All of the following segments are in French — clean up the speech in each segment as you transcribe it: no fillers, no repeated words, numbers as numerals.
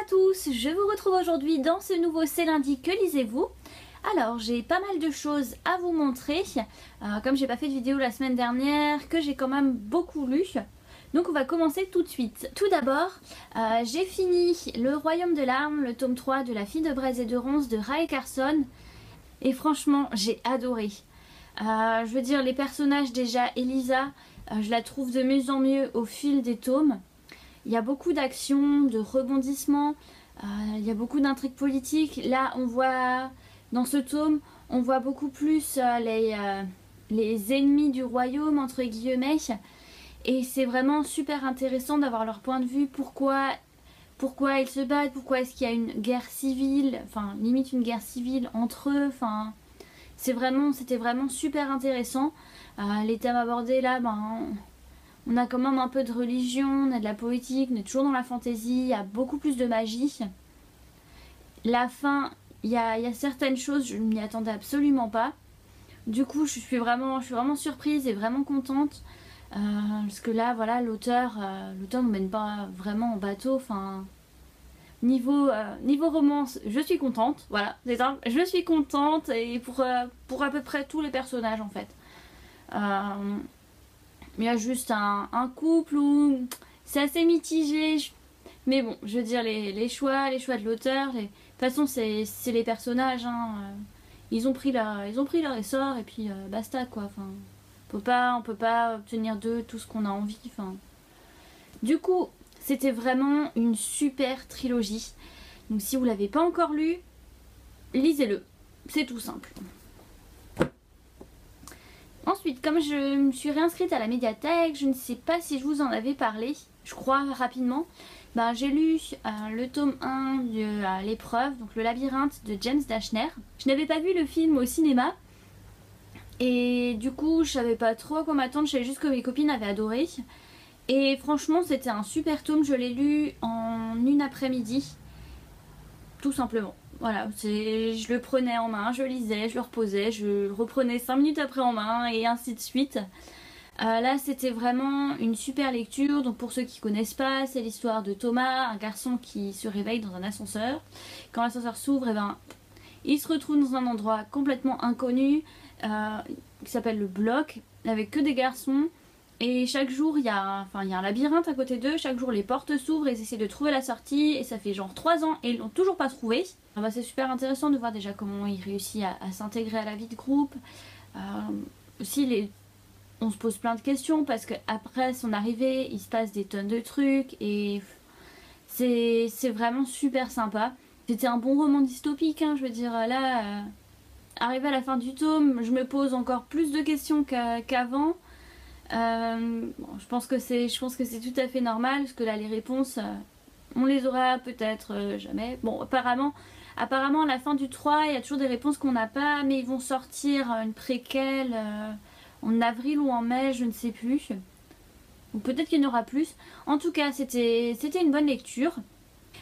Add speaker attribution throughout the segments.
Speaker 1: à tous, je vous retrouve aujourd'hui dans ce nouveau C'est lundi, que lisez-vous? Alors j'ai pas mal de choses à vous montrer, comme j'ai pas fait de vidéo la semaine dernière, que j'ai quand même beaucoup lu. Donc on va commencer tout de suite. Tout d'abord, j'ai fini Le Royaume de l'Arme, le tome 3 de La fille de braise et de ronces de Rae Carson. Et franchement, j'ai adoré. Je veux dire, les personnages déjà, Elisa, je la trouve de mieux en mieux au fil des tomes. Il y a beaucoup d'actions, de rebondissements, il y a beaucoup d'intrigues politiques. Là, on voit, dans ce tome, on voit beaucoup plus les ennemis du royaume, entre guillemets. Et c'est vraiment super intéressant d'avoir leur point de vue, pourquoi ils se battent, pourquoi est-ce qu'il y a une guerre civile, enfin limite une guerre civile entre eux, enfin c'était vraiment super intéressant. Les thèmes abordés là, on a quand même un peu de religion, on a de la poétique, on est toujours dans la fantaisie, il y a beaucoup plus de magie. La fin, il y a certaines choses, je ne m'y attendais absolument pas. Du coup, je suis vraiment surprise et vraiment contente. Parce que là, voilà, l'auteur ne mène pas vraiment en bateau. Enfin, niveau romance, je suis contente. Voilà, c'est simple, je suis contente et pour à peu près tous les personnages en fait. Il y a juste un couple où c'est assez mitigé. Mais bon, je veux dire, les choix de l'auteur, de toute façon, c'est les personnages. Hein, ils ont pris leur essor et puis basta quoi. Enfin, on peut pas obtenir d'eux tout ce qu'on a envie. Enfin, du coup, c'était vraiment une super trilogie. Donc si vous l'avez pas encore lu, lisez-le. C'est tout simple. Ensuite, comme je me suis réinscrite à la médiathèque, je ne sais pas si je vous en avais parlé, je crois rapidement. J'ai lu le tome 1 de L'épreuve, donc Le labyrinthe de James Dashner. Je n'avais pas vu le film au cinéma. Et du coup, je savais pas trop à quoi m'attendre, je savais juste que mes copines avaient adoré. Et franchement, c'était un super tome, je l'ai lu en une après-midi. Tout simplement. Voilà, je le prenais en main, je lisais, je le reposais, je le reprenais 5 minutes après en main et ainsi de suite. Là, c'était vraiment une super lecture. Donc pour ceux qui connaissent pas, c'est l'histoire de Thomas, un garçon qui se réveille dans un ascenseur. Quand l'ascenseur s'ouvre, il se retrouve dans un endroit complètement inconnu qui s'appelle le bloc, avec que des garçons. Et chaque jour, il y a un labyrinthe à côté d'eux. Chaque jour, les portes s'ouvrent et ils essaient de trouver la sortie. Et ça fait genre 3 ans et ils l'ont toujours pas trouvé. C'est super intéressant de voir déjà comment il réussit à s'intégrer à la vie de groupe. Aussi, on se pose plein de questions parce qu'après son arrivée, il se passe des tonnes de trucs. Et c'est vraiment super sympa. C'était un bon roman dystopique, hein, je veux dire, là, arrivé à la fin du tome, je me pose encore plus de questions qu'avant. Je pense que c'est tout à fait normal, parce que là, les réponses, on les aura peut-être jamais. Bon, apparemment, à la fin du 3, il y a toujours des réponses qu'on n'a pas, mais ils vont sortir une préquelle en avril ou en mai, je ne sais plus. Ou peut-être qu'il y en aura plus. En tout cas, c'était une bonne lecture.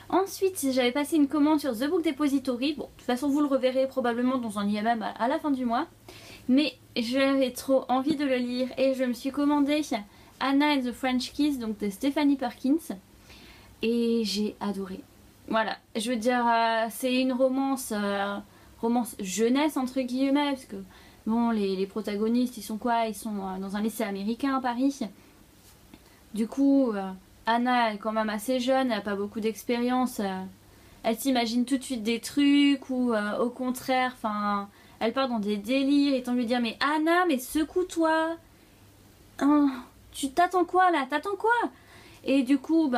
Speaker 1: Ensuite, j'avais passé une commande sur The Book Depository. Bon, de toute façon, vous le reverrez probablement dans un IMM à la fin du mois. Mais j'avais trop envie de le lire et je me suis commandé Anna and the French Kiss, donc de Stephanie Perkins. Et j'ai adoré. Voilà, je veux dire, c'est une romance jeunesse entre guillemets, parce que bon, les protagonistes, ils sont quoi? Ils sont dans un lycée américain à Paris. Du coup, Anna elle est quand même assez jeune, elle n'a pas beaucoup d'expérience. Elle s'imagine tout de suite des trucs ou au contraire, enfin, elle part dans des délires et t'as envie de lui dire mais Anna, mais secoue-toi. Oh, tu t'attends quoi là? T'attends quoi? Et du coup,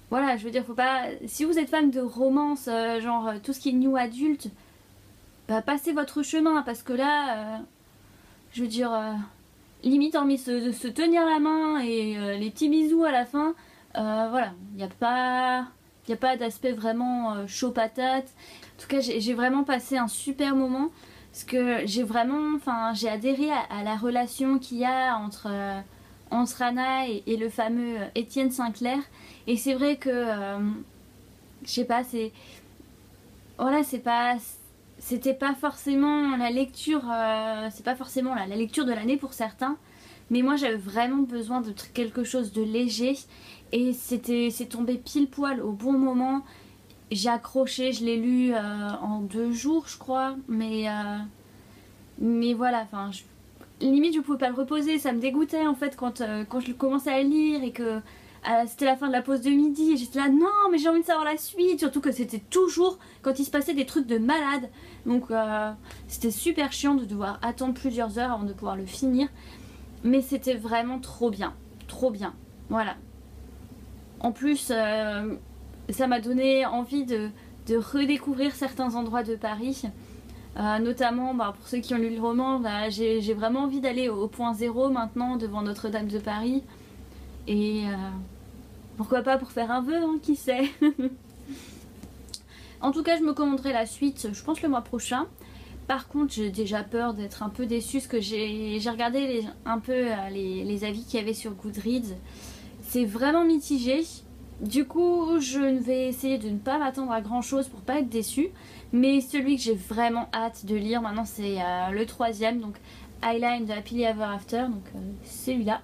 Speaker 1: voilà, je veux dire, faut pas. Si vous êtes fan de romance, genre tout ce qui est new adulte, passez votre chemin parce que là, je veux dire. Limite hormis se tenir la main et les petits bisous à la fin, voilà, il n'y a pas d'aspect vraiment chaud patate. En tout cas, j'ai vraiment passé un super moment parce que j'ai adhéré à la relation qu'il y a entre Anna et le fameux Étienne Sinclair. Et c'est vrai que, je sais pas, c'était pas forcément la lecture, c'est pas forcément la lecture de l'année pour certains, Mais moi j'avais vraiment besoin de quelque chose de léger. Et c'est tombé pile poil au bon moment. J'ai accroché, je l'ai lu en 2 jours je crois. Mais voilà, enfin... Limite je pouvais pas le reposer, ça me dégoûtait en fait quand je commençais à lire et que c'était la fin de la pause de midi et j'étais là non mais j'ai envie de savoir la suite, surtout que c'était toujours quand il se passait des trucs de malade, donc c'était super chiant de devoir attendre plusieurs heures avant de pouvoir le finir, mais c'était vraiment trop bien, voilà. En plus ça m'a donné envie de redécouvrir certains endroits de Paris. Notamment pour ceux qui ont lu le roman, j'ai vraiment envie d'aller au point zéro maintenant devant Notre-Dame de Paris et pourquoi pas pour faire un vœu, hein, qui sait. En tout cas je me commanderai la suite je pense le mois prochain. Par contre j'ai déjà peur d'être un peu déçue parce que j'ai regardé un peu les avis qu'il y avait sur Goodreads, c'est vraiment mitigé. Du coup je vais essayer de ne pas m'attendre à grand chose pour pas être déçue. Mais celui que j'ai vraiment hâte de lire maintenant c'est le 3e, donc Ayla and the Happily Ever After, donc celui-là.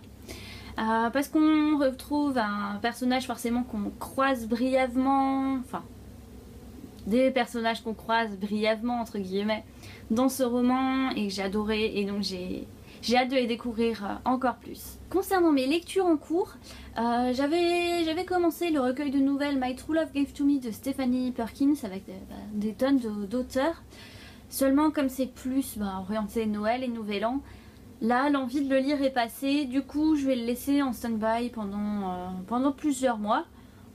Speaker 1: Parce qu'on retrouve un personnage forcément qu'on croise brièvement, enfin des personnages qu'on croise brièvement entre guillemets dans ce roman et que j'ai adoré, et donc j'ai hâte de les découvrir encore plus. Concernant mes lectures en cours, j'avais commencé le recueil de nouvelles My True Love Gave to Me de Stephanie Perkins avec des tonnes d'auteurs. Seulement comme c'est plus orienté Noël et Nouvel An, là l'envie de le lire est passée, du coup je vais le laisser en stand-by pendant plusieurs mois.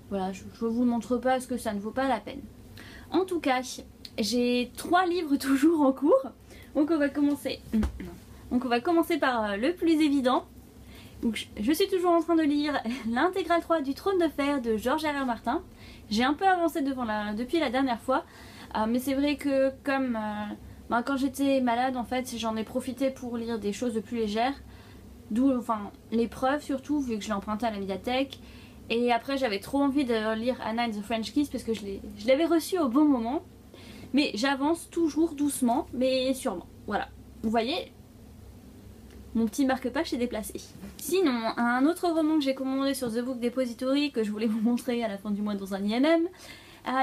Speaker 1: Voilà, je ne vous le montre pas parce que ça ne vaut pas la peine. En tout cas, j'ai 3 livres toujours en cours, donc on va commencer par le plus évident. Donc, je suis toujours en train de lire l'intégrale 3 du Trône de Fer de George R.R. Martin. J'ai un peu avancé depuis la dernière fois, mais c'est vrai que comme quand j'étais malade en fait j'en ai profité pour lire des choses de plus légères, d'où l'épreuve surtout vu que je l'ai emprunté à la médiathèque, et après j'avais trop envie de lire Anna and the French Kiss parce que je l'avais reçu au bon moment, mais j'avance toujours doucement mais sûrement, voilà, vous voyez. Mon petit marque-page s'est déplacé. Sinon, un autre roman que j'ai commandé sur The Book Depository que je voulais vous montrer à la fin du mois dans un IMM.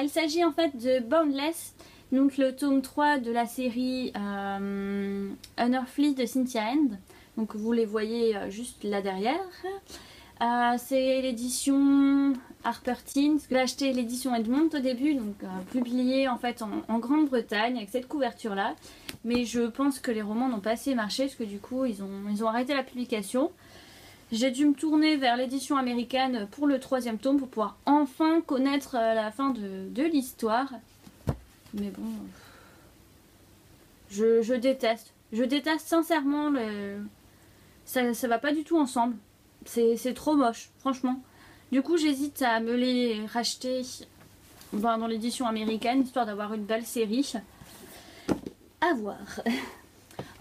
Speaker 1: Il s'agit en fait de Boundless, donc le tome 3 de la série Unearthly de Cynthia Hand. Donc vous les voyez juste là derrière. C'est l'édition Harper Teen. J'ai acheté l'édition Edmond au début, donc publiée en fait en Grande-Bretagne avec cette couverture là. Mais je pense que les romans n'ont pas assez marché parce que du coup ils ont arrêté la publication. J'ai dû me tourner vers l'édition américaine pour le 3e tome pour pouvoir enfin connaître la fin de l'histoire. Mais bon, je déteste. Je déteste sincèrement ça va pas du tout ensemble. C'est trop moche, franchement. Du coup j'hésite à me les racheter dans l'édition américaine histoire d'avoir une belle série. À voir.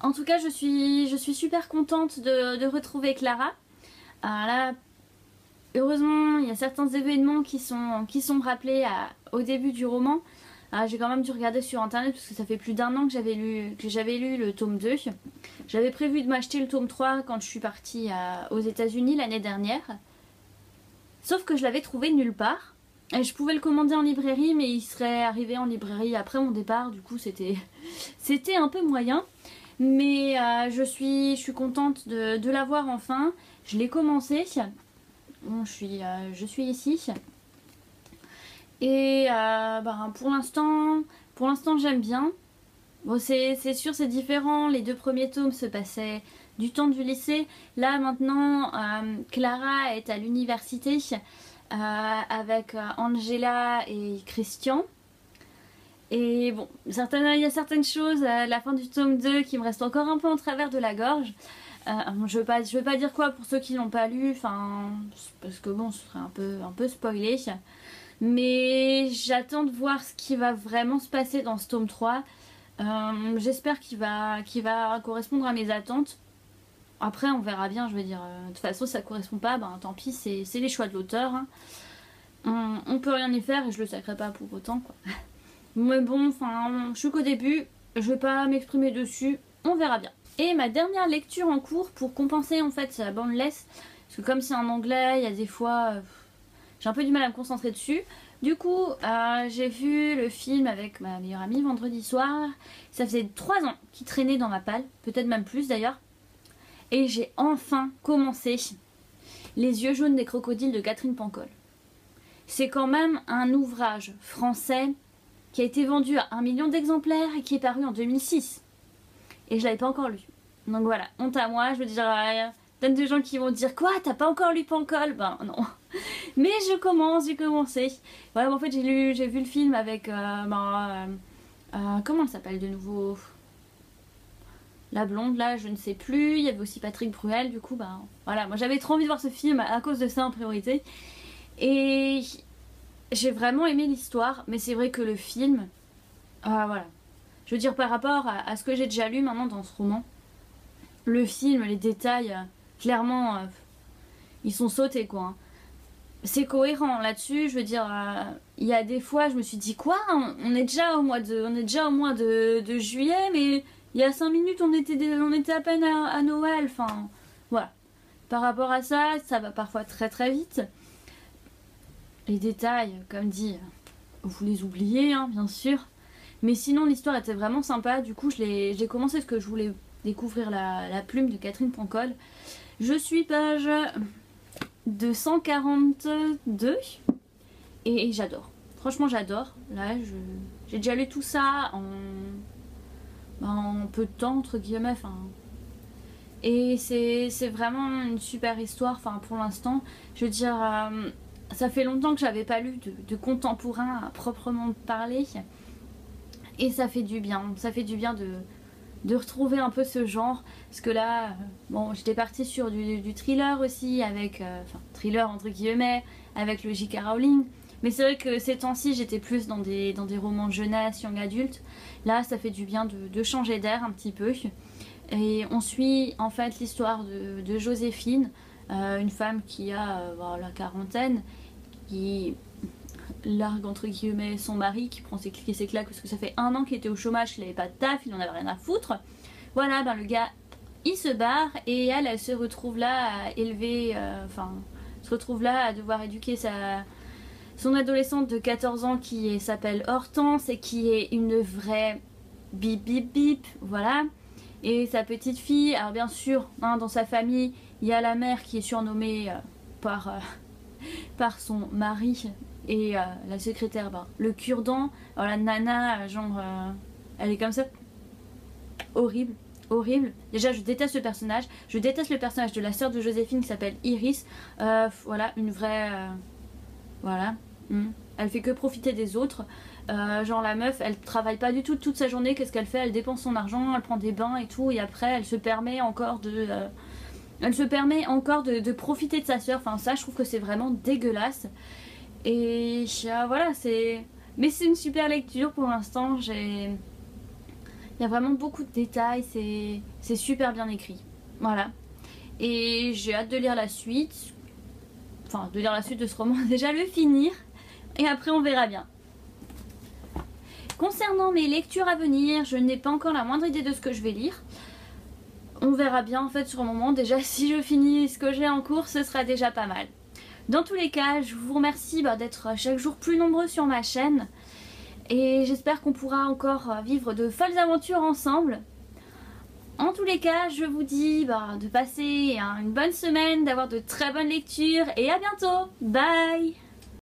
Speaker 1: En tout cas je suis super contente de retrouver Clara. Là heureusement il y a certains événements qui sont rappelés au début du roman. J'ai quand même dû regarder sur internet parce que ça fait plus d'1 an que j'avais lu le tome 2. J'avais prévu de m'acheter le tome 3 quand je suis partie aux États-Unis l'année dernière. Sauf que je l'avais trouvé nulle part. Et je pouvais le commander en librairie mais il serait arrivé en librairie après mon départ. Du coup c'était un peu moyen. Mais je suis contente de l'avoir enfin. Je l'ai commencé. Bon, je suis ici. Et pour l'instant j'aime bien. Bon, c'est sûr c'est différent, les 2 premiers tomes se passaient du temps du lycée. Là maintenant Clara est à l'université avec Angela et Christian. Et bon, il y a certaines choses à la fin du tome 2 qui me restent encore un peu en travers de la gorge. Je veux pas dire quoi pour ceux qui l'ont pas lu, parce que bon ce serait un peu spoilé. Mais j'attends de voir ce qui va vraiment se passer dans ce tome 3. J'espère qu'il va correspondre à mes attentes. Après on verra bien, je veux dire, de toute façon si ça correspond pas, tant pis, c'est les choix de l'auteur. Hein. On peut rien y faire et je le sacrerai pas pour autant quoi. Mais bon, je suis qu'au début, je vais pas m'exprimer dessus, on verra bien. Et ma dernière lecture en cours pour compenser en fait la bande laisse, parce que comme c'est en anglais, il y a des fois j'ai un peu du mal à me concentrer dessus. Du coup, j'ai vu le film avec ma meilleure amie vendredi soir. Ça faisait 3 ans qu'il traînait dans ma palle, peut-être même plus d'ailleurs. Et j'ai enfin commencé Les yeux jaunes des crocodiles de Catherine Pancol. C'est quand même un ouvrage français qui a été vendu à 1 million d'exemplaires et qui est paru en 2006. Et je l'avais pas encore lu. Donc voilà, honte à moi, je veux dire, plein de gens qui vont dire quoi, t'as pas encore lu Pancol? Ben non. Mais j'ai commencé. Voilà, en fait j'ai vu le film avec, comment elle s'appelle de nouveau? La blonde là, je ne sais plus. Il y avait aussi Patrick Bruel, du coup, ben voilà, moi j'avais trop envie de voir ce film à cause de ça en priorité. Et j'ai vraiment aimé l'histoire, mais c'est vrai que le film, voilà. Je veux dire, par rapport à ce que j'ai déjà lu maintenant dans ce roman, le film, les détails, clairement, ils sont sautés quoi. Hein. C'est cohérent là-dessus, je veux dire, il y a des fois, je me suis dit quoi, on est déjà au mois de juillet, mais il y a 5 minutes, on était à peine à Noël, enfin, voilà. Par rapport à ça, ça va parfois très très vite. Les détails, comme dit, vous les oubliez, hein, bien sûr. Mais sinon, l'histoire était vraiment sympa. Du coup, j'ai commencé ce que je voulais découvrir la plume de Catherine Pancol. Je suis page 242 et j'adore. Franchement, j'adore. Là, j'ai déjà lu tout ça en peu de temps, entre guillemets. Enfin, et c'est vraiment une super histoire. Enfin, pour l'instant, je veux dire, ça fait longtemps que j'avais pas lu de contemporain à proprement parler. Et ça fait du bien. Ça fait du bien de retrouver un peu ce genre. Parce que là, bon, j'étais partie sur du thriller aussi, avec, enfin, thriller entre guillemets, avec le J.K. Rowling. Mais c'est vrai que ces temps-ci, j'étais plus dans des romans jeunesse, young adulte. Là, ça fait du bien de changer d'air un petit peu. Et on suit en fait l'histoire de Joséphine, une femme qui a la quarantaine, qui largue entre guillemets son mari, qui prend ses claques parce que ça fait 1 an qu'il était au chômage, qu'il n'avait pas de taf, il n'en avait rien à foutre. Voilà, ben le gars il se barre et elle se retrouve là à élever, se retrouve là à devoir éduquer son adolescente de 14 ans qui s'appelle Hortense et qui est une vraie bip bip bip, voilà. Et sa petite fille, alors bien sûr, hein, dans sa famille, il y a la mère qui est surnommée par son mari et la secrétaire, le cure-dent. Alors la nana, genre, elle est comme ça. Horrible, horrible. Déjà, je déteste le personnage. Je déteste le personnage de la sœur de Joséphine qui s'appelle Iris. Voilà, une vraie... voilà. Elle fait que profiter des autres. Genre la meuf, elle travaille pas du tout toute sa journée. Qu'est-ce qu'elle fait? Elle dépense son argent, elle prend des bains et tout. Et après, elle se permet encore de profiter de sa sœur. Enfin, ça, je trouve que c'est vraiment dégueulasse. Et voilà, mais c'est une super lecture pour l'instant. Il y a vraiment beaucoup de détails, c'est super bien écrit. Voilà. Et j'ai hâte de lire la suite. Enfin, de lire la suite de ce roman, déjà le finir. Et après, on verra bien. Concernant mes lectures à venir, je n'ai pas encore la moindre idée de ce que je vais lire. On verra bien en fait sur le moment. Déjà, si je finis ce que j'ai en cours, ce sera déjà pas mal. Dans tous les cas, je vous remercie d'être chaque jour plus nombreux sur ma chaîne. Et j'espère qu'on pourra encore vivre de folles aventures ensemble. En tous les cas, je vous dis de passer une bonne semaine, d'avoir de très bonnes lectures et à bientôt. Bye!